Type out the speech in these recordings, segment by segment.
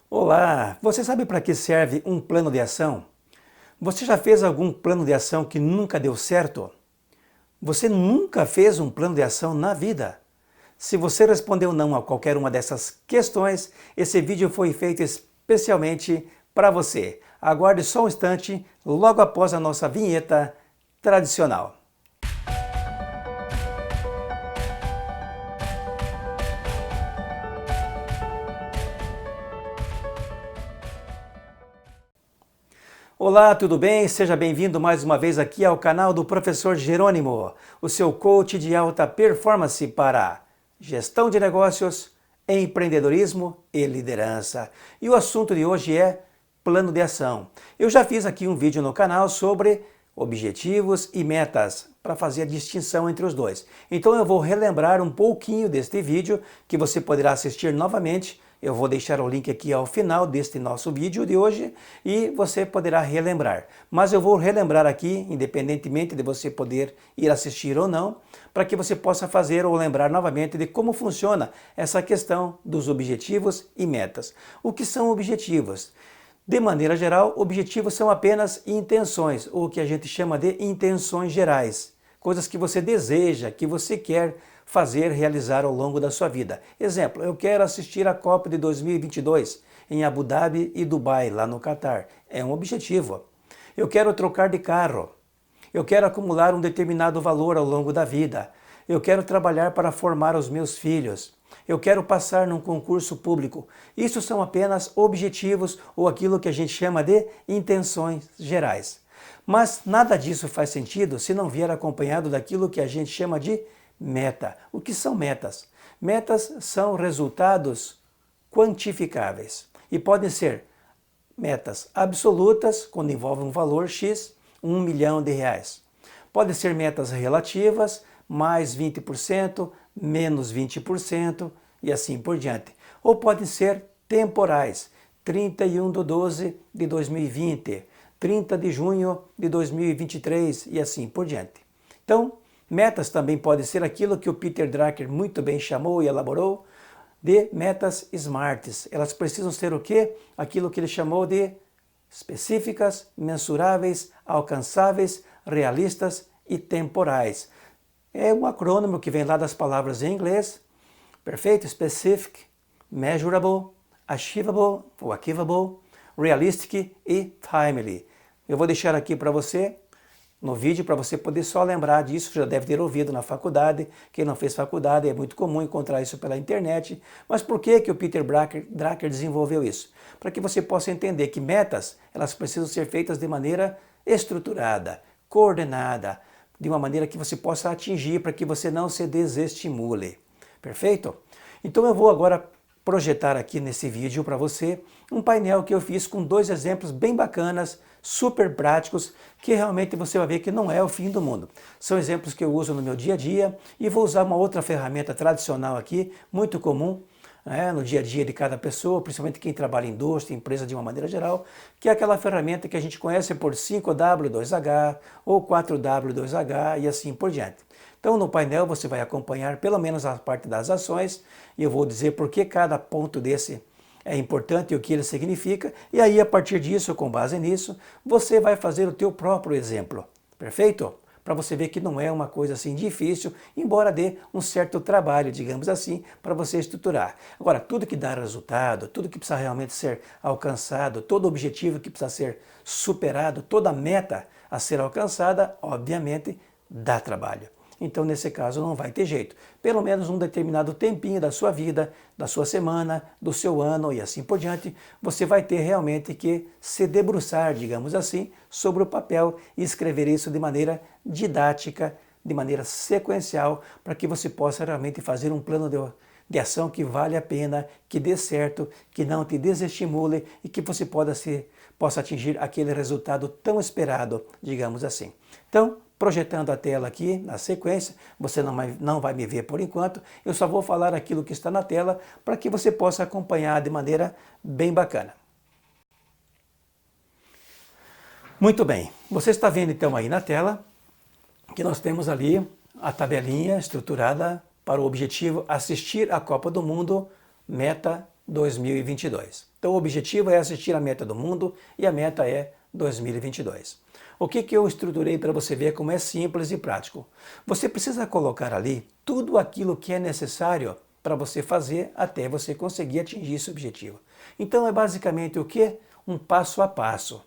Olá, você sabe para que serve um plano de ação? Você já fez algum plano de ação que nunca deu certo? Você nunca fez um plano de ação na vida? Se você respondeu não a qualquer uma dessas questões, esse vídeo foi feito especialmente para você. Aguarde só um instante, logo após a nossa vinheta tradicional. Olá, tudo bem? Seja bem-vindo mais uma vez aqui ao canal do Professor Jerônimo, o seu coach de alta performance para gestão de negócios, empreendedorismo e liderança. E o assunto de hoje é plano de ação. Eu já fiz aqui um vídeo no canal sobre objetivos e metas, para fazer a distinção entre os dois. Então eu vou relembrar um pouquinho deste vídeo, que você poderá assistir novamente. Eu vou deixar o link aqui ao final deste nosso vídeo de hoje e você poderá relembrar. Mas eu vou relembrar aqui, independentemente de você poder ir assistir ou não, para que você possa fazer ou lembrar novamente de como funciona essa questão dos objetivos e metas. O que são objetivos? De maneira geral, objetivos são apenas intenções, ou o que a gente chama de intenções gerais. Coisas que você deseja, que você quer fazer, realizar ao longo da sua vida. Exemplo, eu quero assistir a Copa de 2022 em Abu Dhabi e Dubai, lá no Catar. É um objetivo. Eu quero trocar de carro. Eu quero acumular um determinado valor ao longo da vida. Eu quero trabalhar para formar os meus filhos. Eu quero passar num concurso público. Isso são apenas objetivos ou aquilo que a gente chama de intenções gerais. Mas nada disso faz sentido se não vier acompanhado daquilo que a gente chama de meta. O que são metas? Metas são resultados quantificáveis e podem ser metas absolutas, quando envolvem um valor X, R$ 1 milhão. Podem ser metas relativas, mais 20%, menos 20% e assim por diante. Ou podem ser temporais, 31/12/2020, 30 de junho de 2023 e assim por diante. Então, metas também podem ser aquilo que o Peter Drucker muito bem chamou e elaborou de metas smarts. Elas precisam ser o quê? Aquilo que ele chamou de específicas, mensuráveis, alcançáveis, realistas e temporais. É um acrônimo que vem lá das palavras em inglês, perfeito, specific, measurable, achievable ou achievable, realistic e timely. Eu vou deixar aqui para você no vídeo para você poder só lembrar disso, já deve ter ouvido na faculdade. Quem não fez faculdade, é muito comum encontrar isso pela internet. Mas por que o Peter Drucker desenvolveu isso? Para que você possa entender que metas, elas precisam ser feitas de maneira estruturada, coordenada, de uma maneira que você possa atingir, para que você não se desestimule. Perfeito? Então eu vou agora projetar aqui nesse vídeo para você um painel que eu fiz com dois exemplos bem bacanas, super práticos, que realmente você vai ver que não é o fim do mundo. São exemplos que eu uso no meu dia a dia e vou usar uma outra ferramenta tradicional aqui, muito comum, no dia a dia de cada pessoa, principalmente quem trabalha em indústria, empresa de uma maneira geral, que é aquela ferramenta que a gente conhece por 5W2H ou 4W2H e assim por diante. Então no painel você vai acompanhar pelo menos a parte das ações e eu vou dizer por que cada ponto desse é importante e o que ele significa, e aí a partir disso, com base nisso, você vai fazer o teu próprio exemplo, perfeito? Para você ver que não é uma coisa assim difícil, embora dê um certo trabalho, digamos assim, para você estruturar. Agora, tudo que dá resultado, tudo que precisa realmente ser alcançado, todo objetivo que precisa ser superado, toda meta a ser alcançada, obviamente, dá trabalho. Então, nesse caso, não vai ter jeito. Pelo menos um determinado tempinho da sua vida, da sua semana, do seu ano e assim por diante, você vai ter realmente que se debruçar, digamos assim, sobre o papel e escrever isso de maneira didática, de maneira sequencial, para que você possa realmente fazer um plano de ação que vale a pena, que dê certo, que não te desestimule e que você possa atingir aquele resultado tão esperado, digamos assim. Então, projetando a tela aqui na sequência, você não vai me ver por enquanto, eu só vou falar aquilo que está na tela para que você possa acompanhar de maneira bem bacana. Muito bem, você está vendo então aí na tela que nós temos ali a tabelinha estruturada para o objetivo assistir à Copa do Mundo, meta 2022. Então o objetivo é assistir a meta do mundo e a meta é 2022. O que eu estruturei para você ver como é simples e prático? Você precisa colocar ali tudo aquilo que é necessário para você fazer até você conseguir atingir esse objetivo. Então é basicamente o que? Um passo a passo.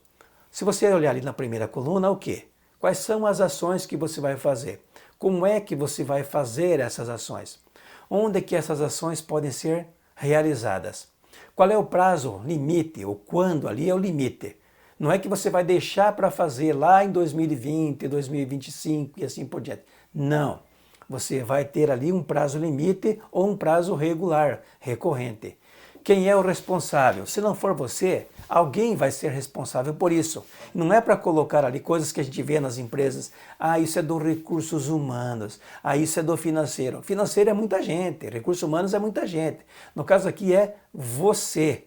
Se você olhar ali na primeira coluna, o que? Quais são as ações que você vai fazer? Como é que você vai fazer essas ações? Onde é que essas ações podem ser realizadas? Qual é o prazo limite? O quando ali é o limite. Não é que você vai deixar para fazer lá em 2020, 2025 e assim por diante. Não. Você vai ter ali um prazo limite ou um prazo regular, recorrente. Quem é o responsável? Se não for você, alguém vai ser responsável por isso. Não é para colocar ali coisas que a gente vê nas empresas. Ah, isso é dos recursos humanos. Ah, isso é do financeiro. Financeiro é muita gente, recursos humanos é muita gente. No caso aqui é você,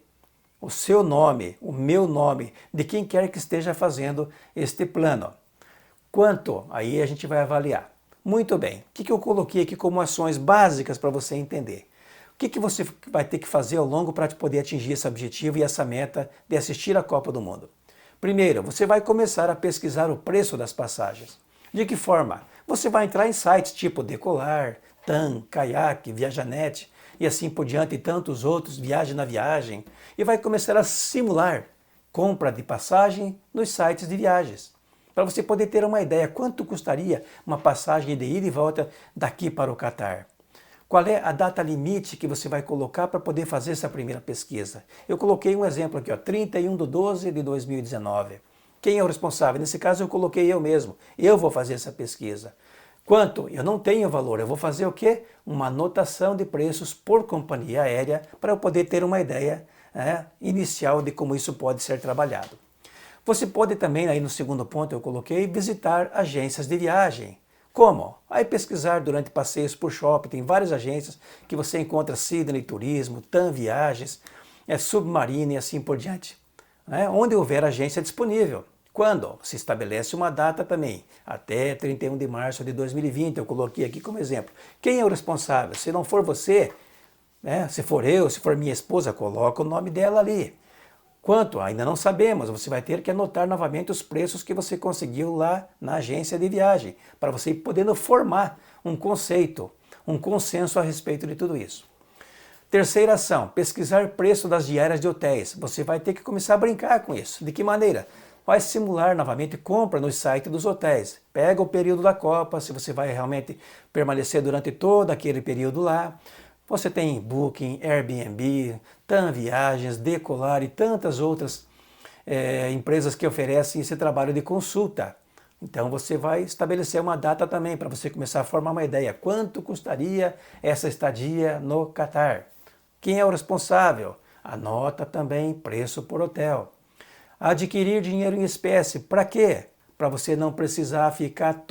o seu nome, o meu nome, de quem quer que esteja fazendo este plano. Quanto? Aí a gente vai avaliar. Muito bem. O que eu coloquei aqui como ações básicas para você entender? O que você vai ter que fazer ao longo para poder atingir esse objetivo e essa meta de assistir a Copa do Mundo? Primeiro, você vai começar a pesquisar o preço das passagens. De que forma? Você vai entrar em sites tipo Decolar, TAM, Kayak, Viajanet e assim por diante e tantos outros, Viagem na Viagem, e vai começar a simular compra de passagem nos sites de viagens. Para você poder ter uma ideia quanto custaria uma passagem de ida e volta daqui para o Catar. Qual é a data limite que você vai colocar para poder fazer essa primeira pesquisa? Eu coloquei um exemplo aqui, ó, 31/12/2019. Quem é o responsável? Nesse caso eu coloquei eu mesmo. Eu vou fazer essa pesquisa. Quanto? Eu não tenho valor. Eu vou fazer o quê? Uma anotação de preços por companhia aérea para eu poder ter uma ideia inicial de como isso pode ser trabalhado. Você pode também, aí no segundo ponto eu coloquei, visitar agências de viagem. Como? Aí pesquisar durante passeios por shopping, tem várias agências que você encontra Sydney Turismo, TAM Viagens, Submarine e assim por diante. Onde houver agência disponível. Quando? Se estabelece uma data também, até 31 de março de 2020, eu coloquei aqui como exemplo. Quem é o responsável? Se não for você, se for eu, se for minha esposa, coloca o nome dela ali. Quanto? Ainda não sabemos, você vai ter que anotar novamente os preços que você conseguiu lá na agência de viagem, para você ir podendo formar um conceito, um consenso a respeito de tudo isso. Terceira ação, pesquisar preço das diárias de hotéis. Você vai ter que começar a brincar com isso. De que maneira? Vai simular novamente compra no site dos hotéis. Pega o período da Copa, se você vai realmente permanecer durante todo aquele período lá. Você tem Booking, Airbnb, TAM Viagens, Decolar e tantas outras empresas que oferecem esse trabalho de consulta. Então você vai estabelecer uma data também para você começar a formar uma ideia. Quanto custaria essa estadia no Catar? Quem é o responsável? Anota também preço por hotel. Adquirir dinheiro em espécie. Para quê? Para você não precisar ficar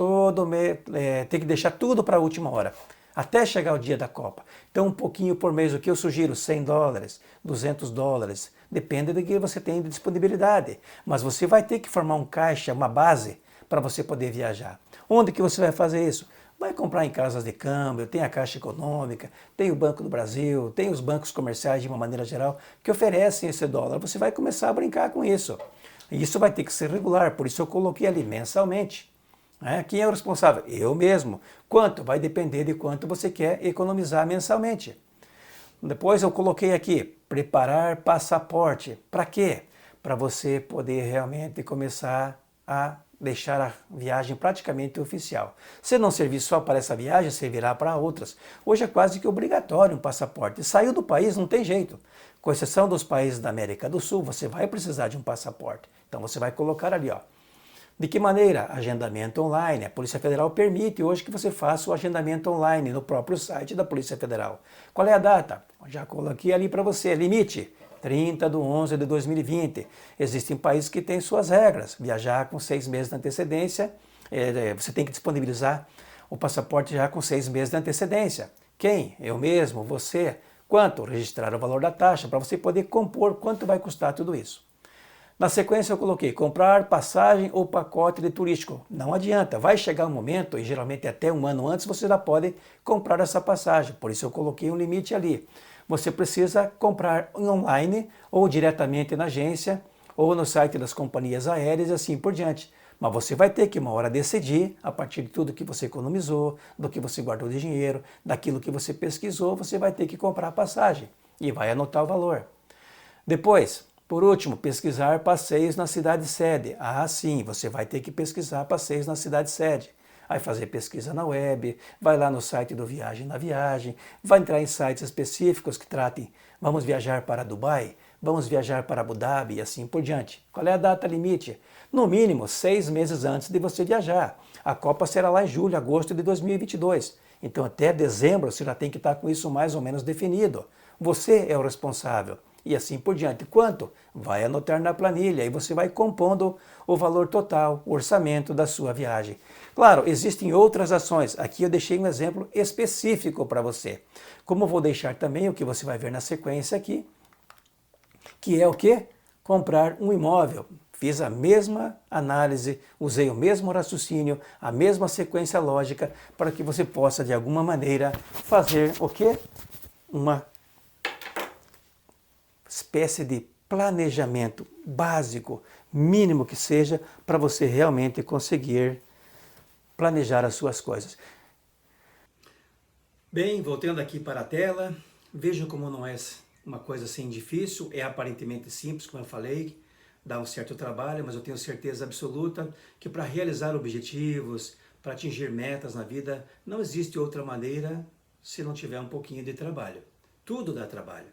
ter que deixar tudo para a última hora, até chegar o dia da Copa. Então um pouquinho por mês, o que eu sugiro? $100, $200, depende do que você tem de disponibilidade. Mas você vai ter que formar um caixa, uma base, para você poder viajar. Onde que você vai fazer isso? Vai comprar em casas de câmbio, tem a Caixa Econômica, tem o Banco do Brasil, tem os bancos comerciais de uma maneira geral que oferecem esse dólar. Você vai começar a brincar com isso. E isso vai ter que ser regular, por isso eu coloquei ali mensalmente. Quem é o responsável? Eu mesmo. Quanto? Vai depender de quanto você quer economizar mensalmente. Depois eu coloquei aqui, preparar passaporte. Para quê? Para você poder realmente começar a deixar a viagem praticamente oficial. Se não servir só para essa viagem, servirá para outras. Hoje é quase que obrigatório um passaporte. Saiu do país, não tem jeito. Com exceção dos países da América do Sul, você vai precisar de um passaporte. Então você vai colocar ali, ó. De que maneira? Agendamento online. A Polícia Federal permite hoje que você faça o agendamento online no próprio site da Polícia Federal. Qual é a data? Já coloquei ali para você. Limite, 30/11/2020. Existem países que têm suas regras. Viajar com 6 meses de antecedência, você tem que disponibilizar o passaporte já com 6 meses de antecedência. Quem? Eu mesmo, você. Quanto? Registrar o valor da taxa, para você poder compor quanto vai custar tudo isso. Na sequência eu coloquei comprar passagem ou pacote de turístico. Não adianta, vai chegar um momento, e geralmente até um ano antes, você já pode comprar essa passagem. Por isso eu coloquei um limite ali. você precisa comprar online ou diretamente na agência ou no site das companhias aéreas e assim por diante. Mas você vai ter que uma hora decidir, a partir de tudo que você economizou, do que você guardou de dinheiro, daquilo que você pesquisou, você vai ter que comprar a passagem e vai anotar o valor. Depois, por último, pesquisar passeios na cidade sede. Ah, sim, você vai ter que pesquisar passeios na cidade sede. Vai fazer pesquisa na web, vai lá no site do Viagem na Viagem, vai entrar em sites específicos que tratem, vamos viajar para Dubai, vamos viajar para Abu Dhabi e assim por diante. Qual é a data limite? No mínimo 6 meses antes de você viajar. A Copa será lá em julho, agosto de 2022. Então até dezembro você já tem que estar com isso mais ou menos definido. Você é o responsável. E assim por diante. Quanto? Vai anotar na planilha e você vai compondo o valor total, o orçamento da sua viagem. Claro, existem outras ações. Aqui eu deixei um exemplo específico para você. Como eu vou deixar também o que você vai ver na sequência aqui, que é o quê? Comprar um imóvel. Fiz a mesma análise, usei o mesmo raciocínio, a mesma sequência lógica para que você possa de alguma maneira fazer o quê? Uma espécie de planejamento básico, mínimo que seja, para você realmente conseguir planejar as suas coisas. Bem, voltando aqui para a tela, vejam como não é uma coisa assim difícil, é aparentemente simples, como eu falei, dá um certo trabalho, mas eu tenho certeza absoluta que para realizar objetivos, para atingir metas na vida, não existe outra maneira se não tiver um pouquinho de trabalho. Tudo dá trabalho.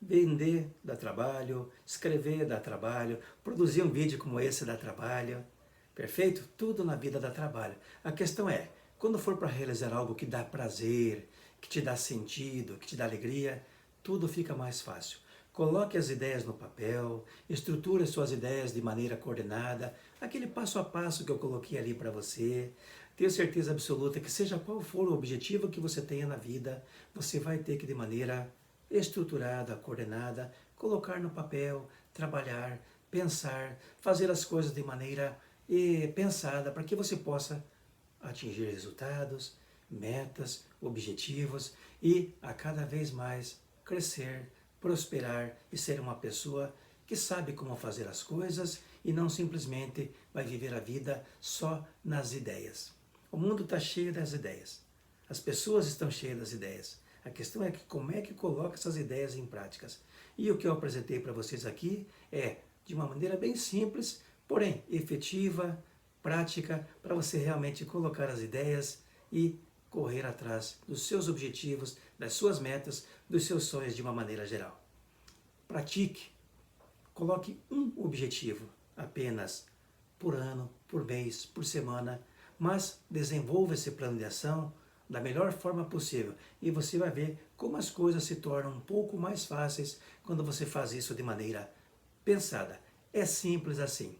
Vender dá trabalho, escrever dá trabalho, produzir um vídeo como esse dá trabalho, perfeito? Tudo na vida dá trabalho. A questão é, quando for para realizar algo que dá prazer, que te dá sentido, que te dá alegria, tudo fica mais fácil. Coloque as ideias no papel, estruture suas ideias de maneira coordenada, aquele passo a passo que eu coloquei ali para você. Tenho certeza absoluta que seja qual for o objetivo que você tenha na vida, você vai ter que de maneira estruturada, coordenada, colocar no papel, trabalhar, pensar, fazer as coisas de maneira pensada para que você possa atingir resultados, metas, objetivos e a cada vez mais crescer, prosperar e ser uma pessoa que sabe como fazer as coisas e não simplesmente vai viver a vida só nas ideias. O mundo está cheio das ideias. As pessoas estão cheias das ideias. A questão é que como é que coloca essas ideias em práticas. E o que eu apresentei para vocês aqui é de uma maneira bem simples, porém efetiva, prática, para você realmente colocar as ideias e correr atrás dos seus objetivos, das suas metas, dos seus sonhos de uma maneira geral. Pratique. Coloque um objetivo apenas por ano, por mês, por semana, mas desenvolva esse plano de ação da melhor forma possível e você vai ver como as coisas se tornam um pouco mais fáceis quando você faz isso de maneira pensada. É simples assim.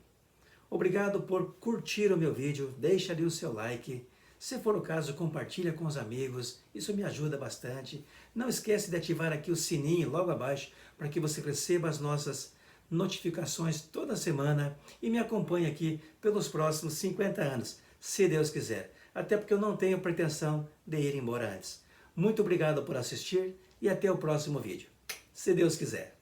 Obrigado por curtir o meu vídeo, deixa ali o seu like. Se for o caso, compartilha com os amigos, isso me ajuda bastante. Não esquece de ativar aqui o sininho logo abaixo para que você receba as nossas notificações toda semana e me acompanhe aqui pelos próximos 50 anos, se Deus quiser. Até porque eu não tenho pretensão de ir embora antes. Muito obrigado por assistir e até o próximo vídeo, se Deus quiser.